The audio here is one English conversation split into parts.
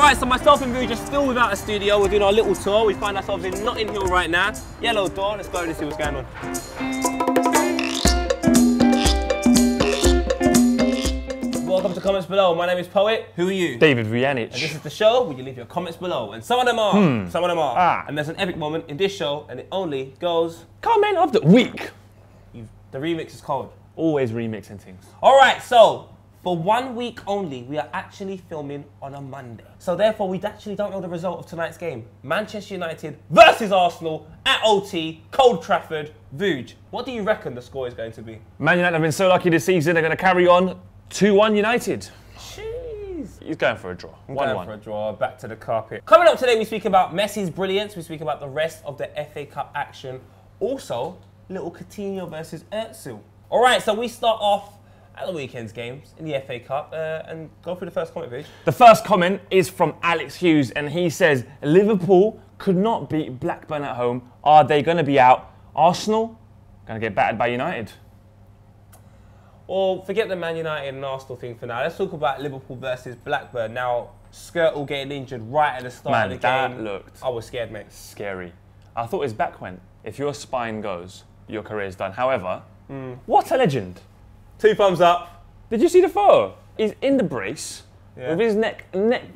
Alright, so myself and Vuj are still without a studio. We're doing our little tour. We find ourselves in Notting Hill right now. Yellow door, let's go and see what's going on. Welcome to Comments Below. My name is Poet. Who are you? David Vujanic. And this is the show where you leave your comments below. And some of them are. Some of them are. And there's an epic moment in this show, and it only goes... Comment of the week. The remix is cold. Always remixing things. Alright, so... for 1 week only, we are actually filming on a Monday. So therefore, we actually don't know the result of tonight's game. Manchester United versus Arsenal at OT, Cold Trafford. Vuj, what do you reckon the score is going to be? Man United have been so lucky this season, they're going to carry on 2-1 United. Jeez. He's going for a draw. 1-1. Going for a draw, back to the carpet. Coming up today, we speak about Messi's brilliance. We speak about the rest of the FA Cup action. Also, little Coutinho versus Ozil. All right, so we start off at the weekend's games in the FA Cup and go through the first comment, Vuj. The first comment is from Alex Hughes, and he says, Liverpool could not beat Blackburn at home. Are they going to be out? Arsenal going to get battered by United. Well, forget the Man United and Arsenal thing for now. Let's talk about Liverpool versus Blackburn. Now, Skirtle getting injured right at the start of the game. That looked... I was scared, mate. Scary. I thought his back went. If your spine goes, your career's done. However, what a legend. 2 thumbs up. Did you see the photo? He's in the brace with his neck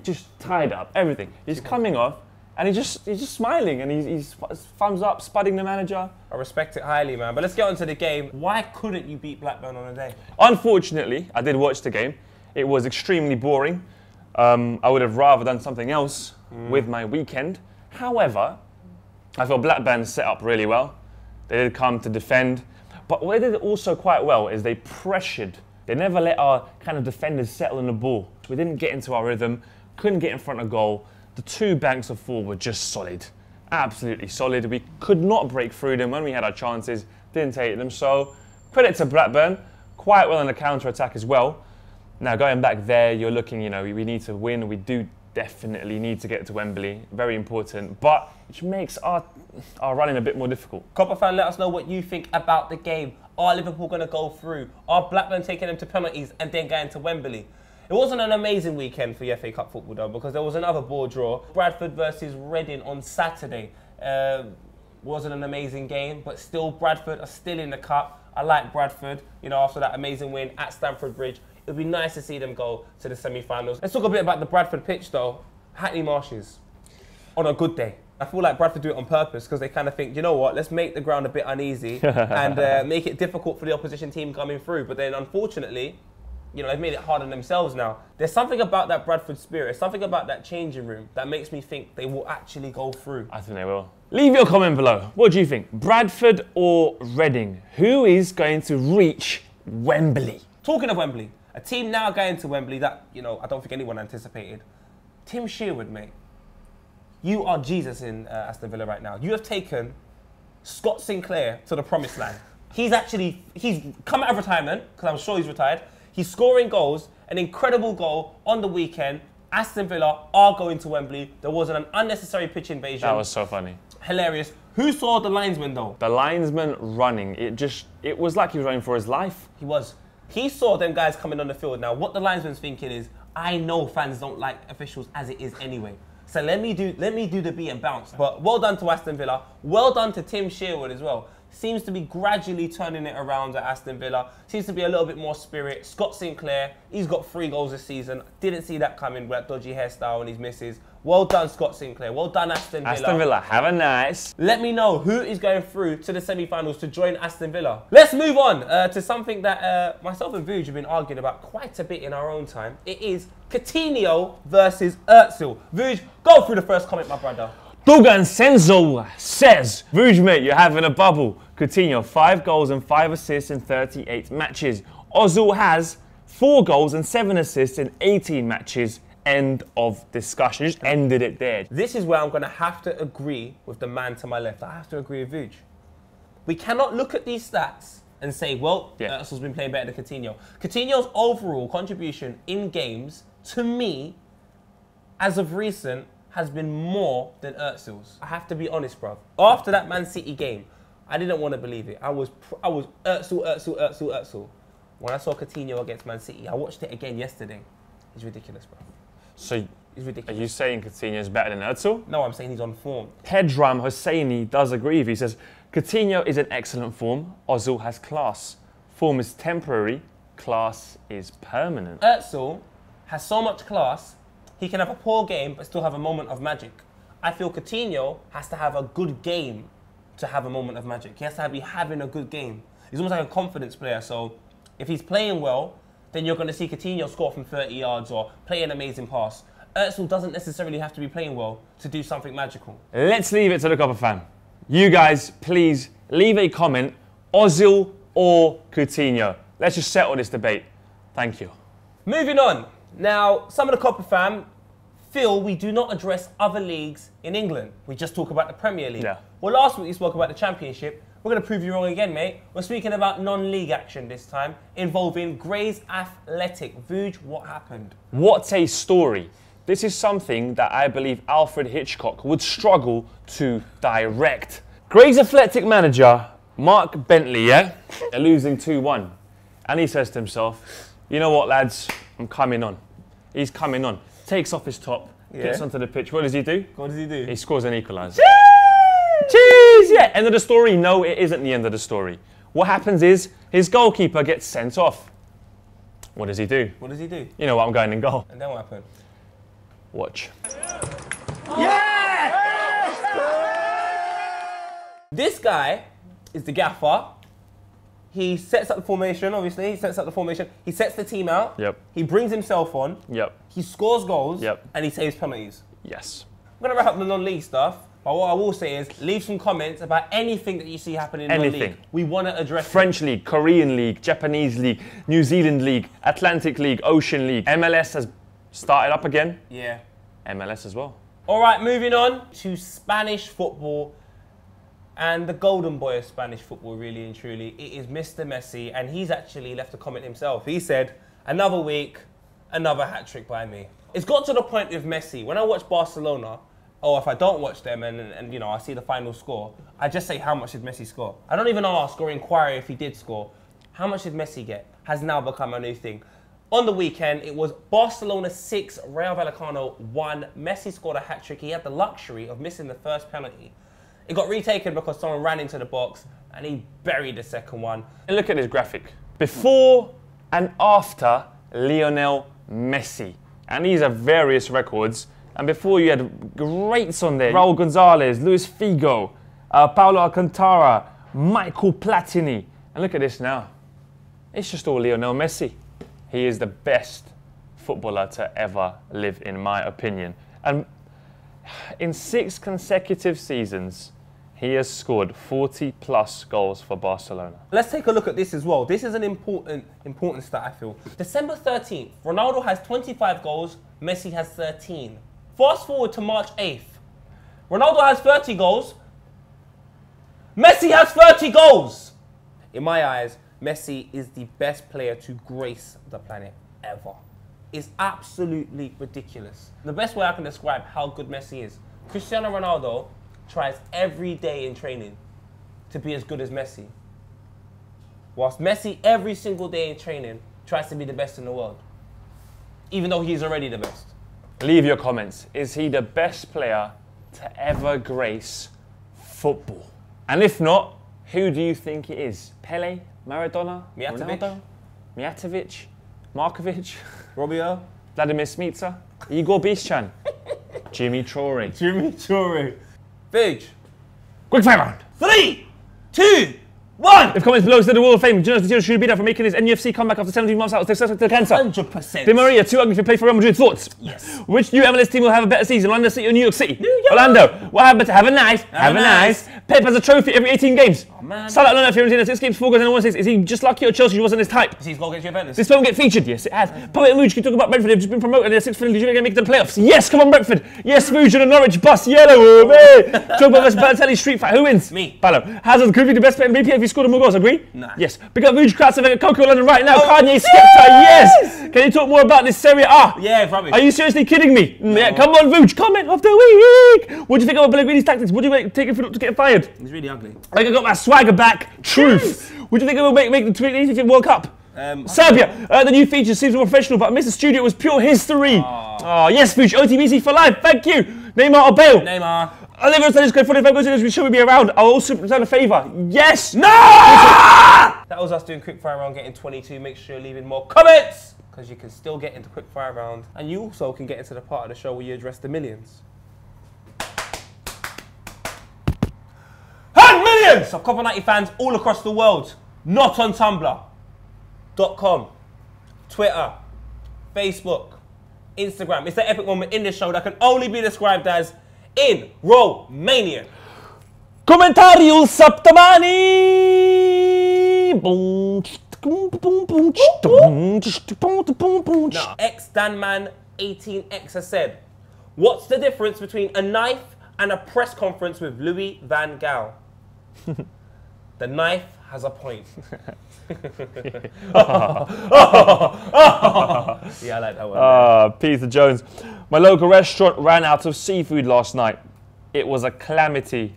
just tied up, everything. He's coming off, and he's just smiling, and he's thumbs up, spudding the manager. I respect it highly, man. But let's get on to the game. Why couldn't you beat Blackburn on a day? Unfortunately, I did watch the game. It was extremely boring. I would have rather done something else with my weekend. However, I thought Blackburn set up really well. They did come to defend. But what they did also quite well is they pressured. They never let our kind of defenders settle on the ball. We didn't get into our rhythm, couldn't get in front of goal. The 2 banks of 4 were just solid, absolutely solid. We could not break through them when we had our chances, didn't take them. So credit to Blackburn, quite well in the counter-attack as well. Now going back there, you're looking, we need to win. We do definitely need to get to Wembley, very important, but which makes our running a bit more difficult. Copper fan, let us know what you think about the game. Are Liverpool going to go through? Are Blackburn taking them to penalties and then going to Wembley? It wasn't an amazing weekend for the FA Cup football though, because there was another ball draw. Bradford versus Reading on Saturday. Wasn't an amazing game, but still Bradford are still in the cup. I like Bradford, after that amazing win at Stamford Bridge. It would be nice to see them go to the semi-finals. Let's talk a bit about the Bradford pitch though. Hackney Marshes, on a good day. I feel like Bradford do it on purpose because they kind of think, you know what, let's make the ground a bit uneasy and make it difficult for the opposition team coming through. But then unfortunately, they've made it hard on themselves now. There's something about that Bradford spirit, something about that changing room that makes me think they will actually go through. I think they will. Leave your comment below. What do you think? Bradford or Reading? Who is going to reach Wembley? Talking of Wembley, a team now going to Wembley that, I don't think anyone anticipated. Tim Sherwood, mate. You are Jesus in Aston Villa right now. You have taken Scott Sinclair to the promised land. He's come out of retirement, because I'm sure he's retired. He's scoring goals, an incredible goal on the weekend. Aston Villa are going to Wembley. There wasn't an unnecessary pitch invasion. That was so funny. Hilarious. Who saw the linesman though? The linesman running. It was like he was running for his life. He was. He saw them guys coming on the field. Now, what the linesman's thinking is, I know fans don't like officials as it is anyway. So let me do the beat and bounce. But well done to Aston Villa. Well done to Tim Sherwood as well. Seems to be gradually turning it around at Aston Villa. Seems to be a little bit more spirit. Scott Sinclair, he's got 3 goals this season. Didn't see that coming with that dodgy hairstyle and his misses. Well done, Scott Sinclair. Well done, Aston Villa. Aston Villa, have a nice. Let me know who is going through to the semi-finals to join Aston Villa. Let's move on to something that myself and Vuj have been arguing about quite a bit in our own time. It is Coutinho versus Ozil. Vuj, go through the first comment, my brother. Dugan Senzo says, Vuj, mate, you're having a bubble. Coutinho, 5 goals and 5 assists in 38 matches. Ozil has 4 goals and 7 assists in 18 matches. End of discussion. Just ended it there. This is where I'm going to have to agree with the man to my left. I have to agree with Vuj. We cannot look at these stats and say, well, Ozil's been playing better than Coutinho. Coutinho's overall contribution in games, to me, as of recent, has been more than Ozil's. I have to be honest, bruv. After that Man City game, I didn't want to believe it. I was Ozil. When I saw Coutinho against Man City, I watched it again yesterday. It's ridiculous, bruv. So is Are ridiculous. you saying Coutinho is better than Ozil? No, I'm saying he's on form. Pedram Hosseini does agree with you. He says, Coutinho is in excellent form. Ozil has class. Form is temporary. Class is permanent. Ozil has so much class, he can have a poor game but still have a moment of magic. I feel Coutinho has to have a good game to have a moment of magic. He has to be having a good game. He's almost like a confidence player. So if he's playing well, then you're going to see Coutinho score from 30 yards or play an amazing pass. Ozil doesn't necessarily have to be playing well to do something magical. Let's leave it to the Copper fan. You guys, please leave a comment. Ozil or Coutinho? Let's just settle this debate. Thank you. Moving on. Now, some of the Copper fam feel we do not address other leagues in England. We just talk about the Premier League. Yeah. Well, last week we spoke about the Championship. We're going to prove you wrong again, mate. We're speaking about non-league action this time, involving Grays Athletic. Vuj, what happened? What a story. This is something that I believe Alfred Hitchcock would struggle to direct. Grays Athletic manager, Mark Bentley, yeah? They're losing 2-1. And he says to himself, you know what, lads? I'm coming on. He's coming on. Takes off his top, gets onto the pitch. What does he do? What does he do? He scores an equaliser. Cheese! Yeah, end of the story? No, it isn't the end of the story. What happens is his goalkeeper gets sent off. What does he do? What does he do? You know what, I'm going in goal. And then what happened? Watch. This guy is the gaffer. He sets up the formation, obviously. He sets up the formation. He sets the team out. Yep. He brings himself on. Yep. He scores goals. Yep. And he saves penalties. Yes. I'm going to wrap up the non-league stuff. But what I will say is, leave some comments about anything that you see happening in the league. We want to address French League, Korean League, Japanese League, New Zealand League, Atlantic League, Ocean League. MLS has started up again. Yeah. MLS as well. All right, moving on to Spanish football. And the golden boy of Spanish football, really and truly, it is Mr. Messi. And he's actually left a comment himself. He said, another week, another hat-trick by me. It's got to the point with Messi. When I watch Barcelona, or if I don't watch them and you know, I see the final score, I just say, how much did Messi score? I don't even ask or inquire if he did score. How much did Messi get? Has now become a new thing. On the weekend, it was Barcelona 6, Rayo Vallecano 1. Messi scored a hat-trick. He had the luxury of missing the first penalty. It got retaken because someone ran into the box and he buried the second one. And look at this graphic. Before and after Lionel Messi. And these are various records. And before you had greats on there. Raul Gonzalez, Luis Figo, Paulo Alcantara, Michael Platini. And look at this now. It's just all Lionel Messi. He is the best footballer to ever live, in my opinion. And in 6 consecutive seasons, he has scored 40+ goals for Barcelona. Let's take a look at this as well. This is an important stat, I feel. December 13th, Ronaldo has 25 goals, Messi has 13. Fast forward to March 8th. Ronaldo has 30 goals, Messi has 30 goals! In my eyes, Messi is the best player to grace the planet ever. It's absolutely ridiculous. The best way I can describe how good Messi is, Cristiano Ronaldo tries every day in training to be as good as Messi. Whilst Messi every single day in training tries to be the best in the world. Even though he's already the best. Leave your comments. Is he the best player to ever grace football? And if not, who do you think it is? Pele? Maradona? Mijatovic? Ronaldo? Mijatovic? Markovic? Robio? Vladimir Smica? Igor Bišćan? Jimmy Traore? Jimmy Traore. Vuj. Quickfire round! 3, 2, 1! If comments below said the Wall of Fame, Jonas Matthias should be there for making his NFC comeback after 17 months out of the cancer. 100%. Di Maria, too ugly to play for Real Madrid. Thoughts? Yes. Which new MLS team will have a better season? Orlando City or New York City? New York. Orlando. What happened to have a nice? Have a nice. Pep has a trophy every 18 games. Oh, man. Salah alone at Fiorentina, 6 games, 4 goals and 1 assist. Is he just lucky or Chelsea wasn't his type? He's going against Juventus. This won't get featured. Yes, it has. Poet and Mooch, can you talk about Brentford? They've just been promoted. They're 6th friendly. You're going to make it to the playoffs. Yes, come on, Brentford. Yes, Mooch and the Norwich bus. Yellow. Drogba versus Balotelli street fight. Who wins? Me. Balo. Hazard could be the best player in BPA if he scored more goals. Agree? Nah. Yes. Big up Mooch, Kratzer, and Coco London right now. Oh, Kanye Skepta. Yes. Can you talk more about this Serie A? Yeah, rubbish. Are you seriously kidding me? No. Yeah, come on, Vooch. Comment of the week. What do you think about Pellegrini's tactics? What do you take him to get fired? He's really ugly. Like I got my swagger back. Truth. What do you think it will make the 2018 World Cup? Serbia, the new feature seems more professional, but Mr. Studio was pure history. Oh, yes, Fuchs, OTBC for life, thank you. Neymar or Bale? Neymar. Olivia said it's good for the we should be around. I'll also return a favour. Yes! No! That was us doing Quickfire round, getting 22. Make sure you're leaving more comments, because you can still get into Quickfire round. And you also can get into the part of the show where you address the millions. And millions of Copper 90 fans all across the world. Not on Tumblr.com, Twitter, Facebook, Instagram. It's the epic moment in the show that can only be described as in Romanian. Comentariul Săptămânii! Now, XDanman18X has said, what's the difference between a knife and a press conference with Louis van Gaal? The knife has a point. Yeah, I like that one. Peter Jones. My local restaurant ran out of seafood last night. It was a calamity.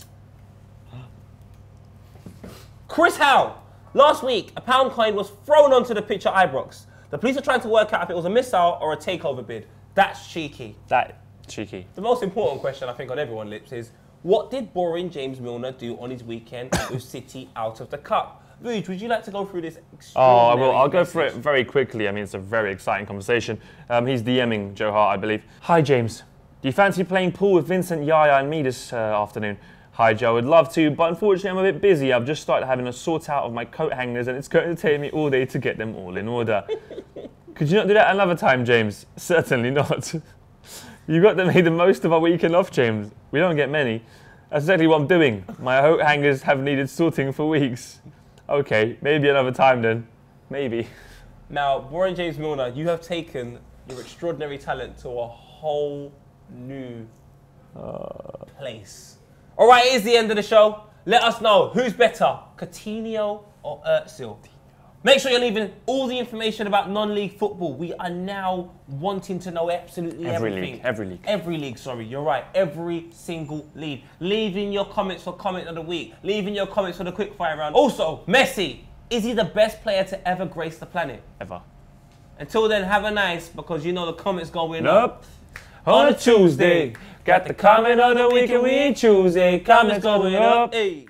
Chris Howe. Last week, a pound coin was thrown onto the pitch at Ibrox. The police are trying to work out if it was a missile or a takeover bid. That's cheeky. That cheeky. The most important question I think on everyone's lips is, what did boring James Milner do on his weekend with City out of the cup? Vuj, would you like to go through this extraordinary I will. I'll go message? through it very quickly. I mean, it's a very exciting conversation. He's DMing Joe Hart, I believe. Hi, James. Do you fancy playing pool with Vincent, Yaya and me this afternoon? Hi, Joe. I'd love to, but unfortunately I'm a bit busy. I've just started having a sort out of my coat hangers and it's going to take me all day to get them all in order. Could you not do that another time, James? Certainly not. You got to make the most of our weekend off, James. We don't get many. That's exactly what I'm doing. My coat hangers have needed sorting for weeks. Okay, maybe another time then. Maybe. Now, boring James Milner, you have taken your extraordinary talent to a whole new place. All right, it is the end of the show. Let us know who's better, Coutinho or Ozil. Make sure you're leaving all the information about non-league football. We are now wanting to know absolutely everything. Every league. Every league, sorry, you're right. Every single league. Leaving your comments for comment of the week. Leaving your comments for the quickfire round. Also, Messi, is he the best player to ever grace the planet? Ever. Until then, have a nice, because you know the comments going up. On a Tuesday, got the comment of the week and we ain't choosing. Comments going up. Hey.